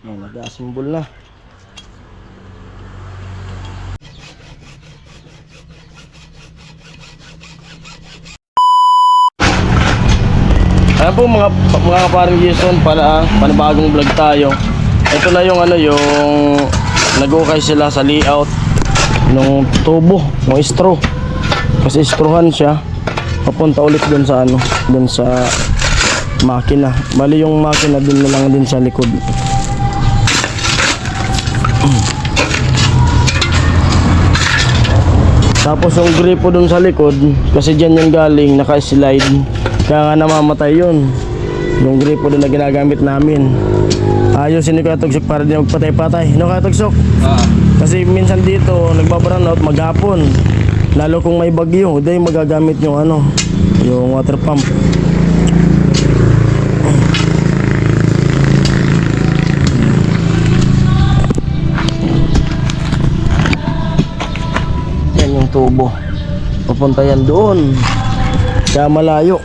Ayan, nag-assemble na. Ayan po mga kaparing Jason, panibagong vlog tayo. Ito na yung yung nag-ukay sila sa layout ng tubo, ng straw. Kasi strawan siya. Papunta ulit dun sa dun sa makina. Bali yung makina dun na lang din sa likod. Tapos yung gripo dun sa likod, kasi dyan yung galing, naka-slide. Kaya nga namamatay yun. Yung gripo dun na ginagamit namin. Ayusin ni Kuya Tugsok para di magpatay-patay. No, Kuya Tugsok? Kasi minsan dito, nagbabaran out maghapon. Lalo kung may bagyo, dahil magagamit yung yung water pump. Yan yung tubo. Papunta yan doon. Kaya malayo.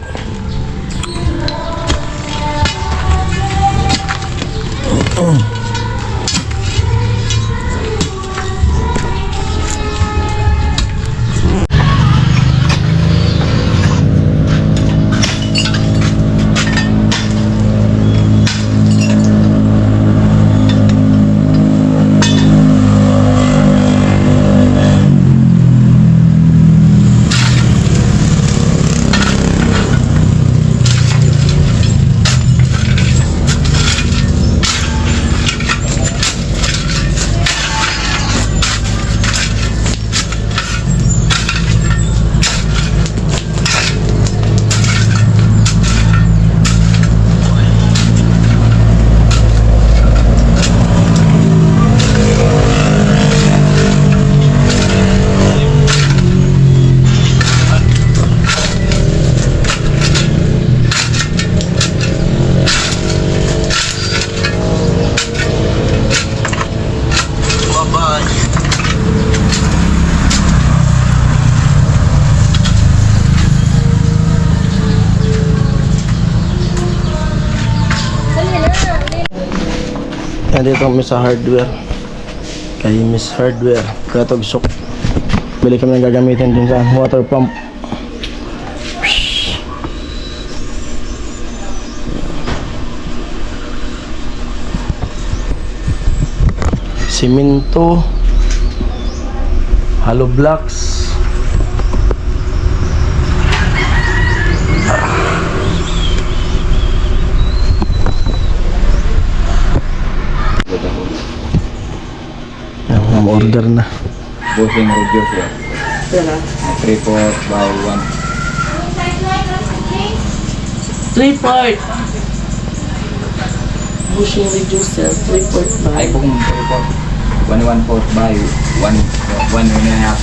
Yan dito kami sa hardware. Kay Miss Hardware Kuya Tugsok. Bili kami ng gagamitin din sa water pump. Simento, hollow blocks. Order na. Bushing reducer. Yan 3/4 by 1. 3/4. Bushing reducer, 3/4 Ay by. kung 3/4. 1/4 by 1 and a half.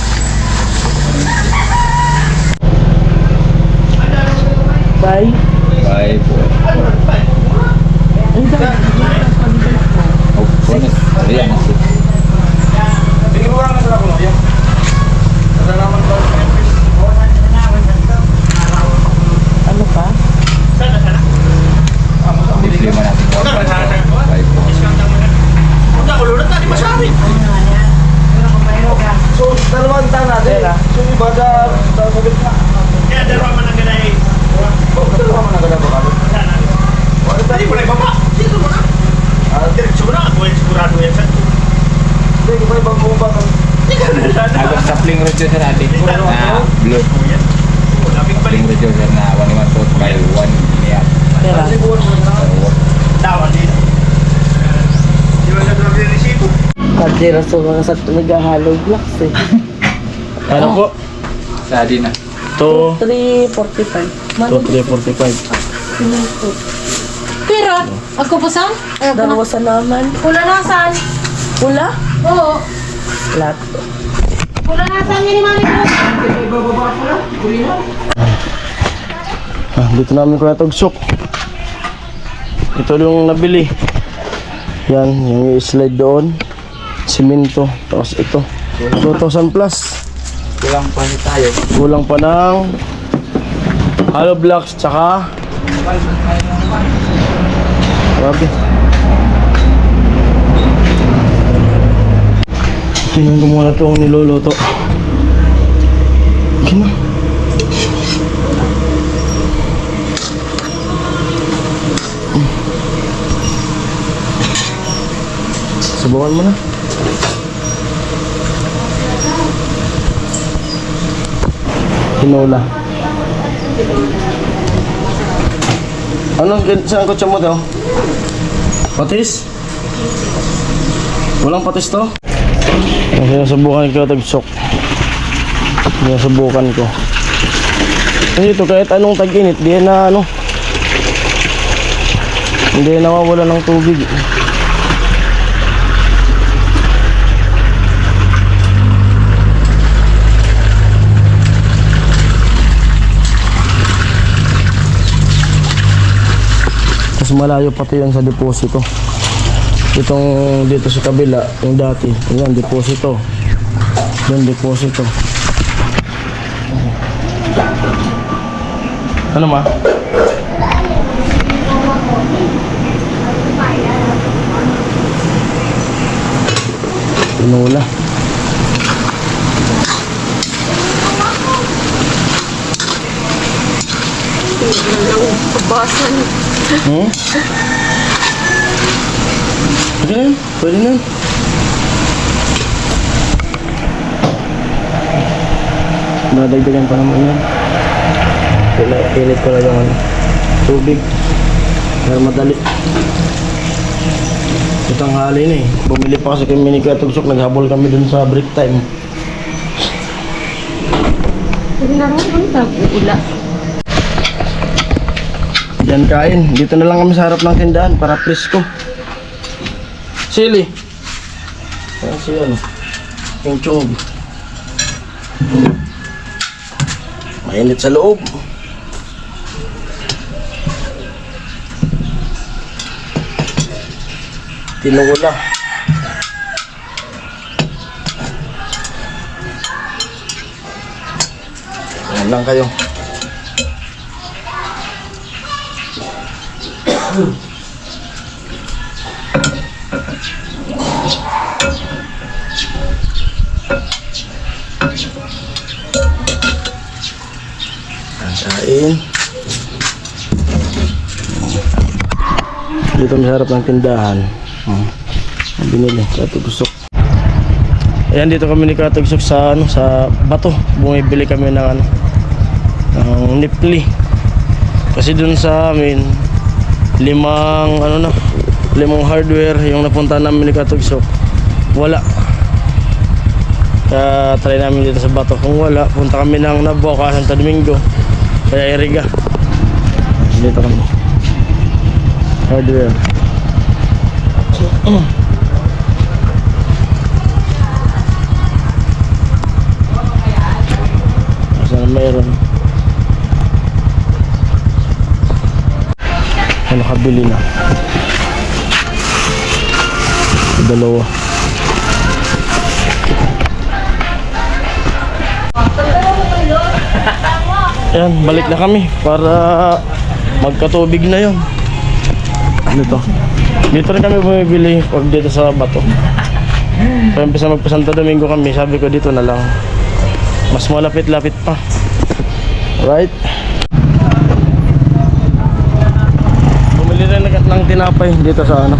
By? By 4. Ang dami. Oh, bonus. Ayan. Ano pa? Bibili mo natin 4/4 by 4. So, dalawang tan natin. So, iba sa sagot na. Kaya dalawa man ang ganay. Dalawa man agad ba? Hindi mo na ibaba. Dito mo na. Diretso mo na. Ako yung sigurado yan sa ito. Hindi, iba ibang bumaba. Agos sapling reducer natin na blue. Labing balik. Sapling reducer na 1/4 by 1 and a half. Pera. Tawan dito. Di ba naglabi yung resibo? Kadira sa mga sa naghahalo blocks eh. Ano po? Sa din na. 345. 345. Pero, ako po saan? Dalawa sa naman. Pula na saan? Pula? Oo. Plato. Pula na saan yan ni Mami ko? Dito namin Kuya Tugsok. Ito yung nabili. Yan, yung slide doon. Simento. Tapos ito. 2,000 plus. Kulang pa tayo. Kulang pa ng hollow blocks tsaka grabe. Tingnan ko muna itong niluluto. Okay na. Subukan mo na. Tinola. Saan kutsa mo daw? Patis? Walang patis to? Sinusubukan ko tagsok. Sinusubukan ko. Kasi ito kahit anong tag-init, di na ano. Hindi nawawala ng tubig. Mas malayo pati yan sa deposito. Itong dito sa kabila, yung dati, yan deposito. Yung deposito. Ano ma? Tinola. Pabasan. Pwede na yun. Pwede na yun. Nadagdagan pa naman yan. Init ko na yung ano, tubig. Para madali. Itang hali na eh. Bumili pa kasi kami ni Katugsok. Naghabol kami dun sa break time. Hindi na rin ang tag-ula. Yan kain. Dito na lang kami sa harap ng tindahan para presko. Sili. Ayan si ano. Yung chog. Mainit sa loob. Tinula. Ayan lang kayo. Kain. Dito sa harap ng tindahan. Binili Katugsok. Ayan, dito kami ni Katugsok sa ano, sa bato. Bumibili kami ng ano, ng nipli. Kasi dun sa amin limang hardware yung napunta namin ni Katugsok. Wala. Kaya try namin dito sa bato. Kung wala, punta kami ng Naboca, Santo Domingo, kaya Iriga. Dito kami. Hardware. Saan mayroon? Nakabili na. Dalawa. Ayan, balik na kami para magkatubig na yon. Dito rin kami bumibili pag dito sa bato. Kaya umpisa magpa-Santo Domingo kami, sabi ko dito na lang. Mas malapit-lapit pa. Right? Bumili rin ng tinapay dito sa ano,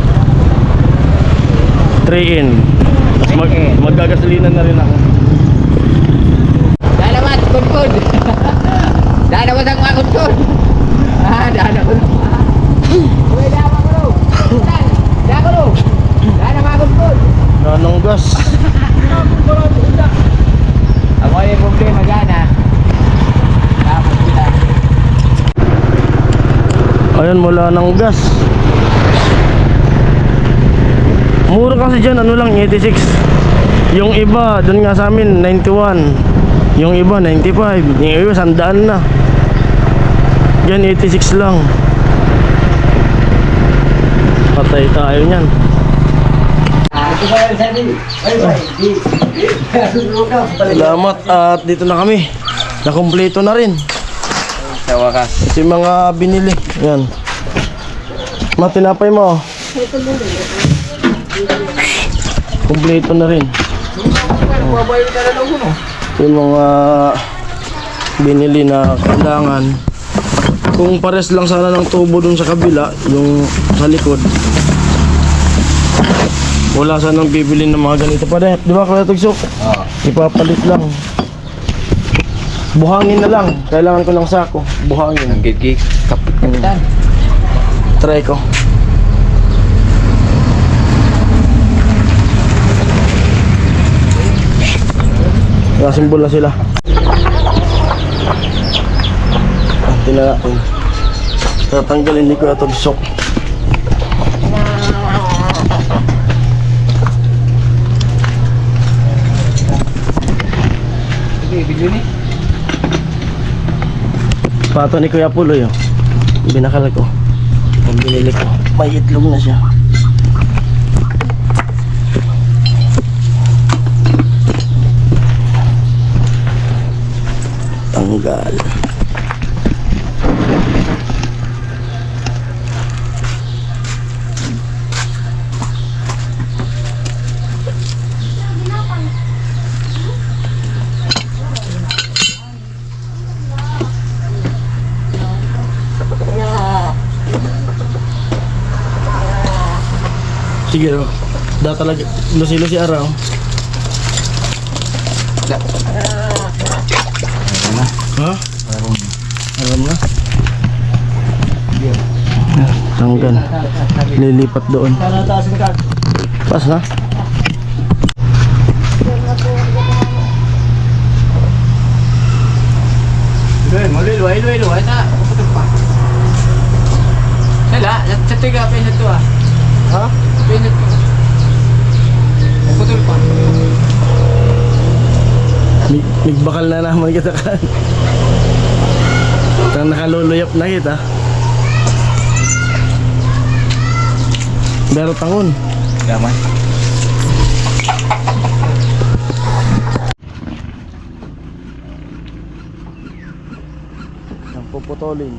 3 in. Tapos magagasolina na rin ako. Dalamat, kod-kod. Dalamat ang mga kod-kod. Dalamat. Uy, dalamat ko. Dalamat. Dalamat kod-kod. Anong gas? Ako ay problema gana. Tapos kita. Ayun, wala ng gas. Mura kasi dyan, ano lang, 86. Yung iba, dun nga sa amin, 91. Yung iba, 95. Yung iba, 100 na. Dyan, 86 lang. Patay tayo nyan. Salamat at dito na kami. Nakumpleto na rin. Sa wakas. Si mga binili. Yan. Matinapay mo. Kumpleto na rin. Babayo ka na lang no. Yung mga binili na kailangan. Kung pares lang sana ng tubo dun sa kabila, yung sa likod, wala sanang bibili ng mga ganito pa rin. Di ba Kuya Tugsok? Oo. Ipapalit lang. Buhangin na lang. Kailangan ko ng sako. Buhangin. Ang gigig. Kapitan. Try ko. Nakasimbol na sila. Tingnan natin. Tatanggalin ni Kuya Tugsok. Sige, video ni. Pato ni Kuya Puloy, oh. Binakal ko. Ang binili ko. May itlog na siya. Tanggal. Sige, oh. Talaga. Lusi-lusi araw. Ha? Alam na? Tanggal. Lilipat doon. Pas na? Luay na. Puputok pa. Nala, tiga pinat to ah. Ha? Pinat to. Puputol pa. Migbakal na naman kita kan. Tang nakaluluyap na kita. Pero tangon. Gaman. Ang puputolin.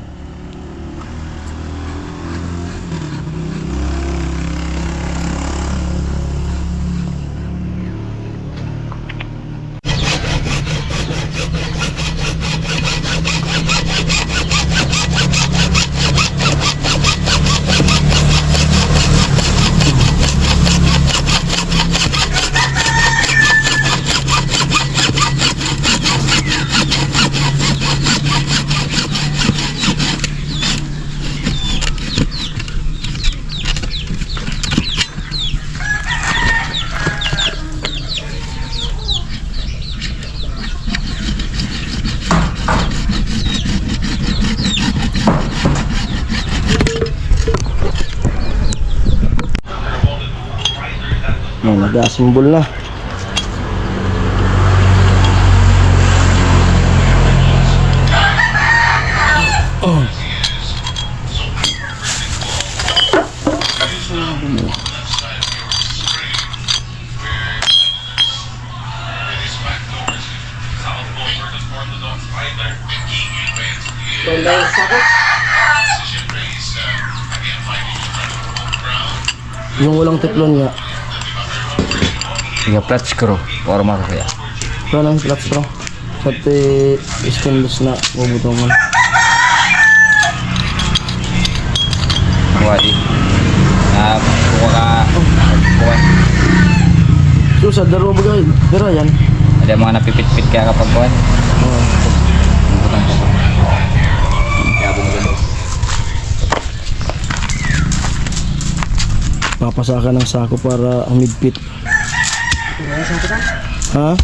May nag-asimbol na. Oh. Yung walang teflon nga. Tiga flat screw. Forma ko kaya. Walang flat straw. Pati stainless na bubutongan. Wadi. Kuha ka. Kuha. So sa daro bagay, dara yan. Ada mga napipit-pit kaya kapag kuha. Oh. Kaya bumagano. Papasakan ng sako para humigpit. Ha?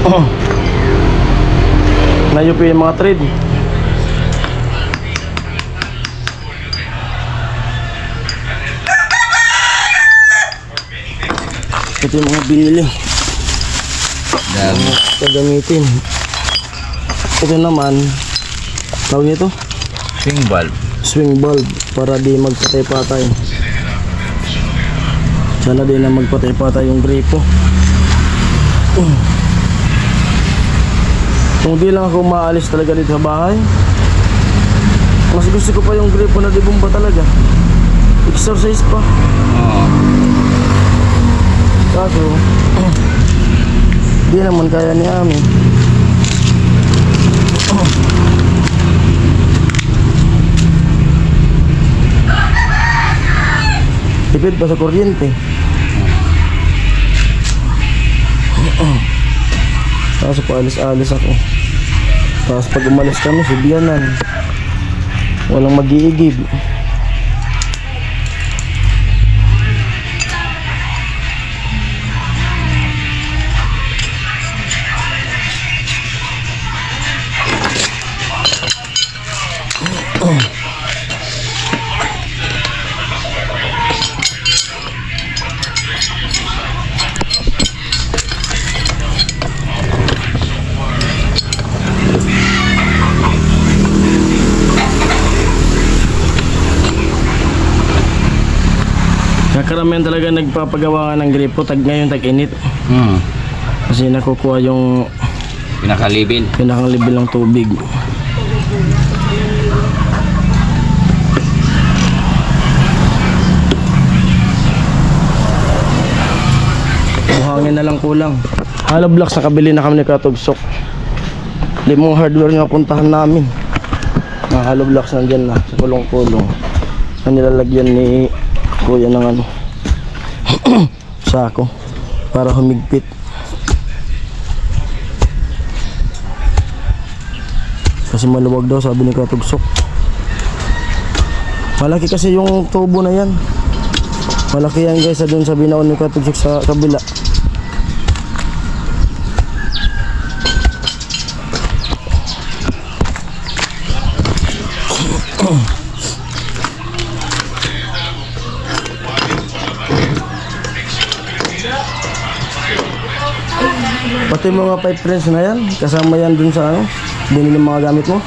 Oh. Nayupi yung mga trade. Ito yung mga binili. Dami. Gagamitin. Ito naman, tawag nito? Swing valve. Swing bulb para di magpatay-patay. Sana din na magpatay-patay yung gripo. Kung di lang ako maalis talaga dito sa bahay, mas gusto ko pa yung gripo na di bomba talaga. Exercise pa. Oo. Kaso, di naman kaya ni Ami. Tipid pa sa kuryente. Tapos paalis-alis ako. Tapos pag umalis kami, sibiyanan. Walang mag-iigib. Karamihan talaga nagpapagawa ng gripo tag ngayon tag-init. Kasi nakukuha yung Pinakalibil. pinakang level ng tubig. Buhangin na lang kulang. Hollow blocks nakabili na kami ni Katugsok. Limong hardware nga puntahan namin. Mga hollow blocks nandyan na sa kulong-kulong. Na nilalagyan ni kuya ng ano sako para humigpit. Kasi maluwag daw sabi ni Katugsok. Malaki kasi yung tubo na yan. Malaki yan guys, doon sa binaon ni Katugsok sa kabila. Pati mga pipe friends na yan, kasama yan dun sa ano, binili mga gamit mo.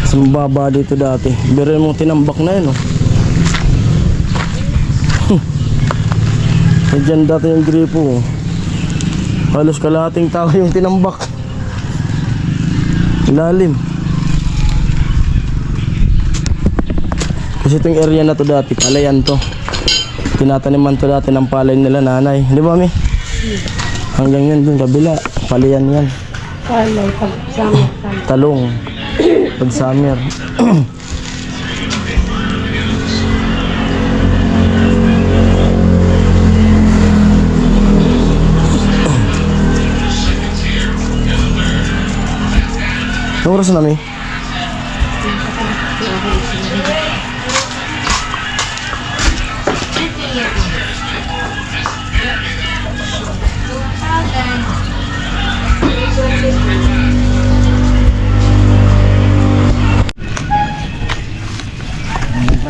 Kasi mababa dito dati. Biro mong tinambak na yun, oh. Diyan dati yung gripo. Halos kalahating tao yung tinambak. Lalim. Kasi itong area na to dati, palayan to. Tinataniman to dati ng palay nila nanay. Di ba, Mi? Hanggang yan dun kabila, palayan yan. Palay, pag summer. Talong. Pag summer. Anong oras na, Mi?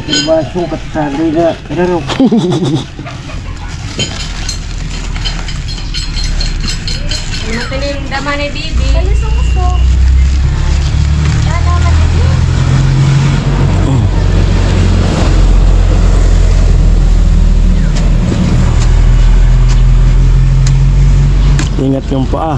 Diba, sukat sa liga. Pero, Matiling daman ni Bibi. Ingat yung paa.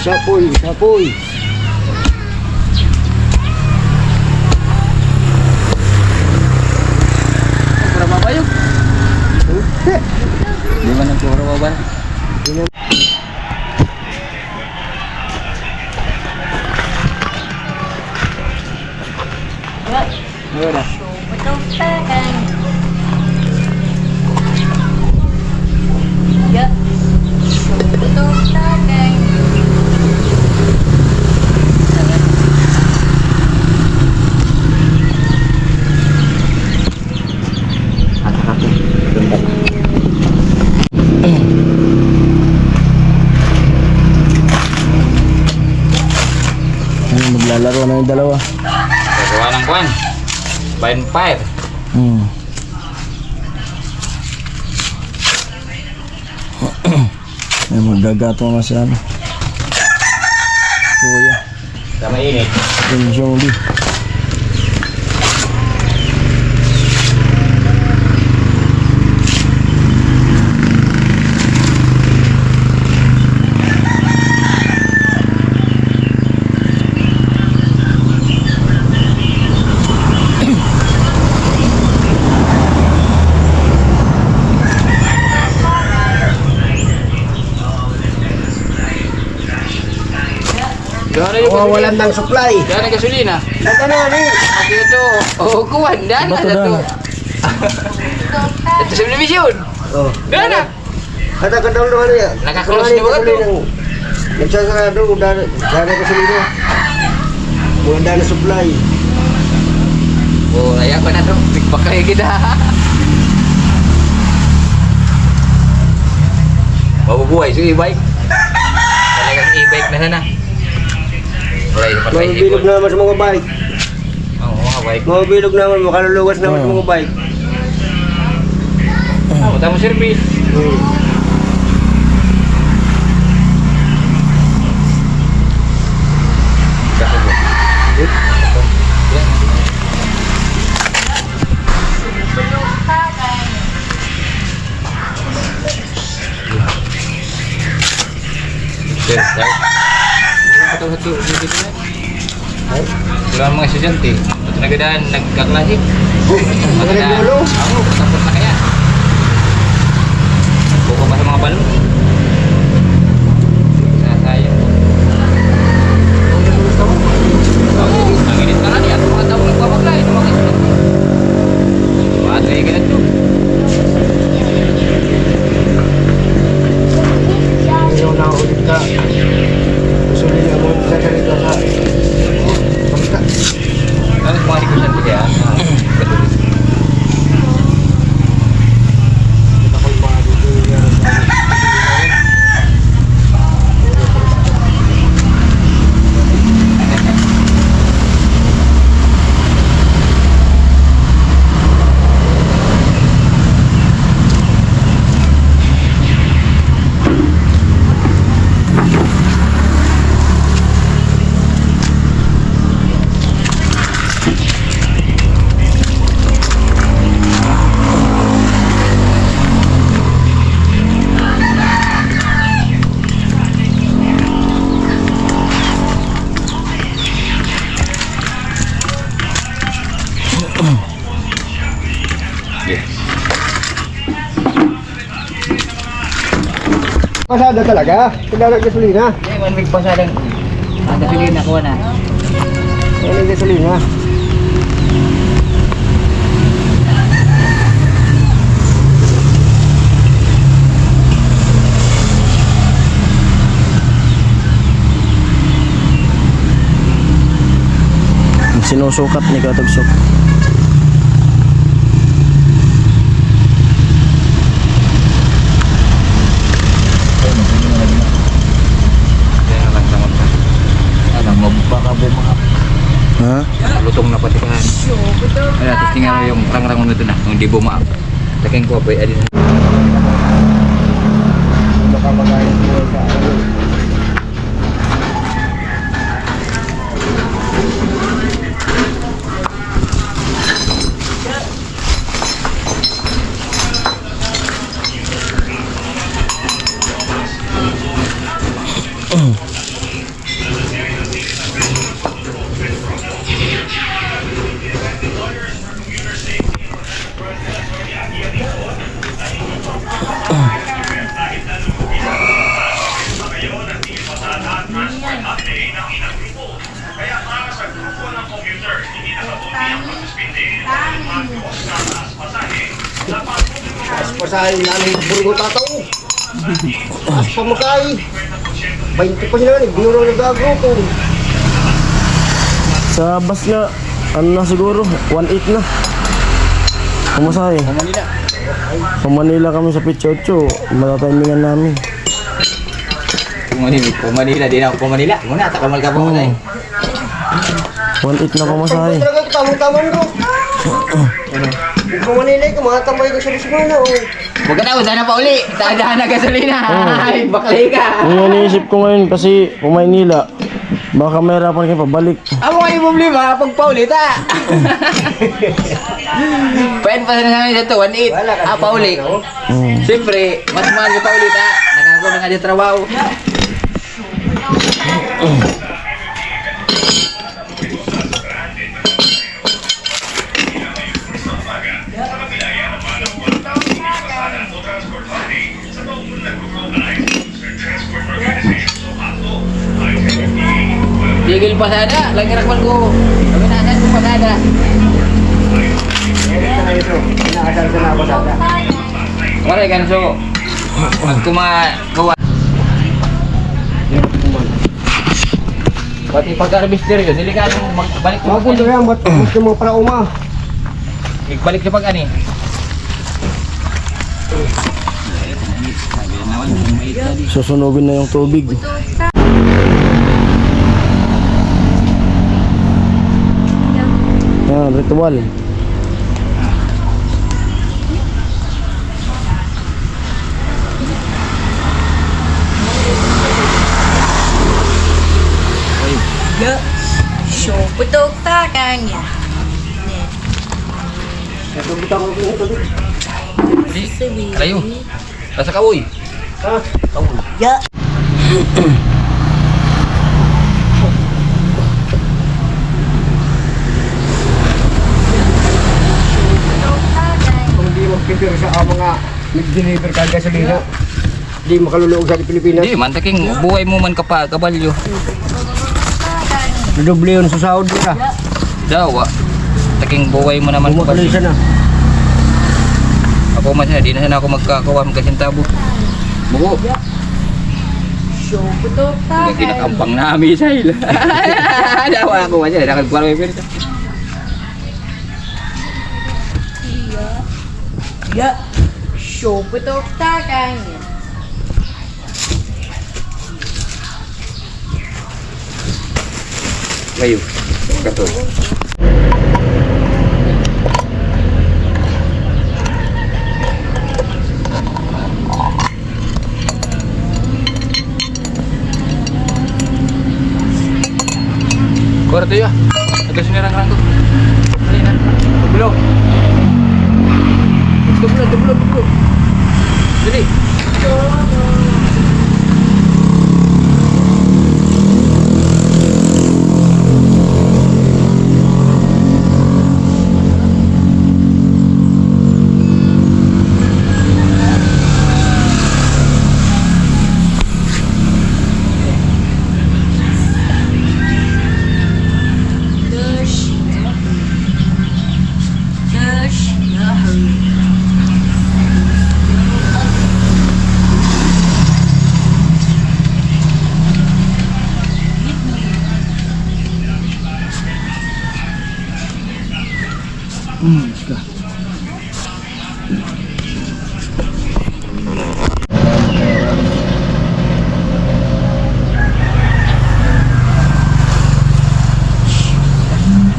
sapoy, sapoy. Berapa ba yun? Di ba nagkura ba ba? Betul kan? Ya. Betul kan? Ano, maglalaro na yung dalawa. Gagawa ng kwan. Bonfire. Hmm. Ay, magagato nga si ano. Kuya. Sa mainit. Yung zombie. Gano'n yung Wawalan ng supply. Gano'n yung gasolina? Nata na ni. Ako ito. Oh, kuwan. Dana Bato na to. na. Ito sa television. Oh. Dana. Kata kadang doon ya. Nakakrus di ba ito? Nagsasarado dari kasi dito. Wala na supply. Oh, ayak ko na to. Bigpak kayo kita. Mabubuhay sa e-bike. Talagang e-bike na sana. Alright, dapat may Mabilog ipon. naman sa mga bike. Oo, mga bike. Mabilog naman, makaluluwas naman sa mga bike. Punta mo service. Wala mga estudyante. Ito nagadaan, nagkaklase. Magandaan. dulo. Oo, tapos na kaya. Buko pa sa mga balon. Sasayang po. Ang init na nga niya. Mga tao nagpapaglay. Bakit kayo ganit to? Ayaw na ulit ka. Gusto nila mo sa ganito ka. Pagka. Ano mga negosyan ko kaya? Ako'y mga dito yan. Pasada talaga. Kailangan gasolina. Eh, 1 week pa sa lang. Ang gasolina nakuha na. Kailangan gasolina. Sinusukat ni Katugsok. Kaya lang naman ka. Alam mo, baka mga Ha? lutong na patikahan. Ay, tapos tingnan mo yung rang-rang nito na, yung di bumaak. Taking ko ba, adin. Makamagayin mo sa ano. Pasahin namin burgo tataw. Pamakay. 20 pa sila, biro na gago. Sa bus nga, ano na siguro, 1.8 na. Pumasahe. Manila. Sa Manila kami sa Pichocho, matatimingan namin. Kung Manila, di na ako kung Manila. Muna, takamal ka po ko tayo. 1.8 na pumasahe. Talaga ito, tamang-tamang bro. Kung Manila, kumakatambay ko sa Lisbona. Huwag ka na, sana pa uli. Tadahan na gasolina. Ay, baklay ka. Yung iniisip ko ngayon kasi kung Maynila, baka mahirapan kayo pabalik. Amo nga yung problema, pag paulit ha. Pwede pa sana namin dito, 1.8. Pauli. Siyempre, mas mahal ka paulit ha. Nakakakuha na nga dito trabaho. Tigil pasada, lagi rakman ko. Kami nasan ko pasada. Nakasal sa na pasada. Maray kan so. Kumakuha. Pati pag-harvester yun, delikado magbalik sa Mga punto yan, ba't gusto mo para uma? Balik sa pag-ani. Susunugin na yung tubig. Yan, ritual. Ya. Show putok takangnya. Alayo. Rasa kawoy. Ya. Kung di magpipir sa mga nag-deliver ka gasolina, di makaluluog sa Pilipinas. Hindi, mantaking buhay mo man kabalyo. Doble yun sa sahod nila. Dawa. Taking buhay mo naman Umakalisa kabalyo. na. Ako man siya, di na sana ako magkakawa magkasintabo. Buko. Show putok Hindi kinakampang namin sa ila. Dawa ako man siya, nakagkwaro yung pirito. Ya. Show putok takangnya. Bayu. Kato. Kuha tayo ah. Agak sinirang-rang ko. Dali na. Dulo. Dulo. Dali.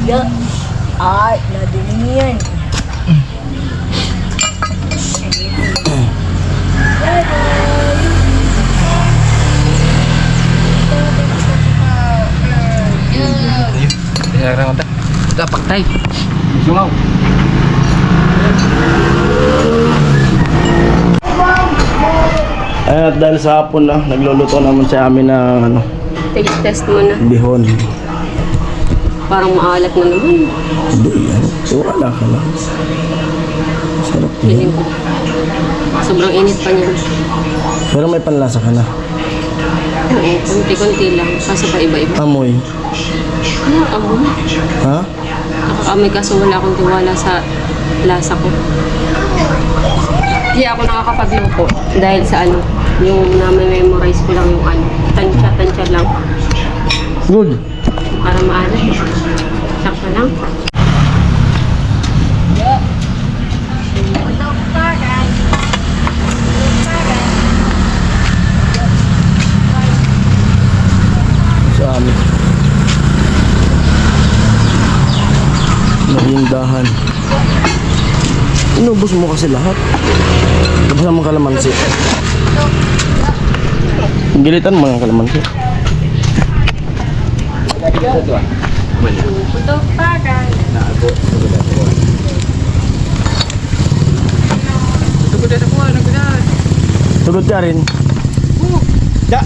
Ya. Ay, nadinian. Sinirang ko ta. Ito, paktay. Sungaw. At dahil sa hapon na, nagluluto naman sa amin ng ano, Taste test mo na. bihon. Parang maalat na naman. Hindi yan. Wala ka lang. Sarap yan. Feeling ko. Sobrang init pa niya. Pero may panlasa ka na. Oo, konti-konti lang. Kaso pa iba-iba. Amoy. Ano, amoy? Ha? Nakakaamoy kaso wala akong tiwala sa lasa ko. Hindi ako nakakapagluto dahil sa ano, yung na-memorize ko lang yung ano, tansya lang Good. para maano. Sakto lang. Sa amin. Nahindahan. Inubos mo kasi lahat. Tapos naman kalamansi. Gilitan mo yung kalamansi. Putok takan. Tugod na po, nagkunan. Tugod ka rin. Da,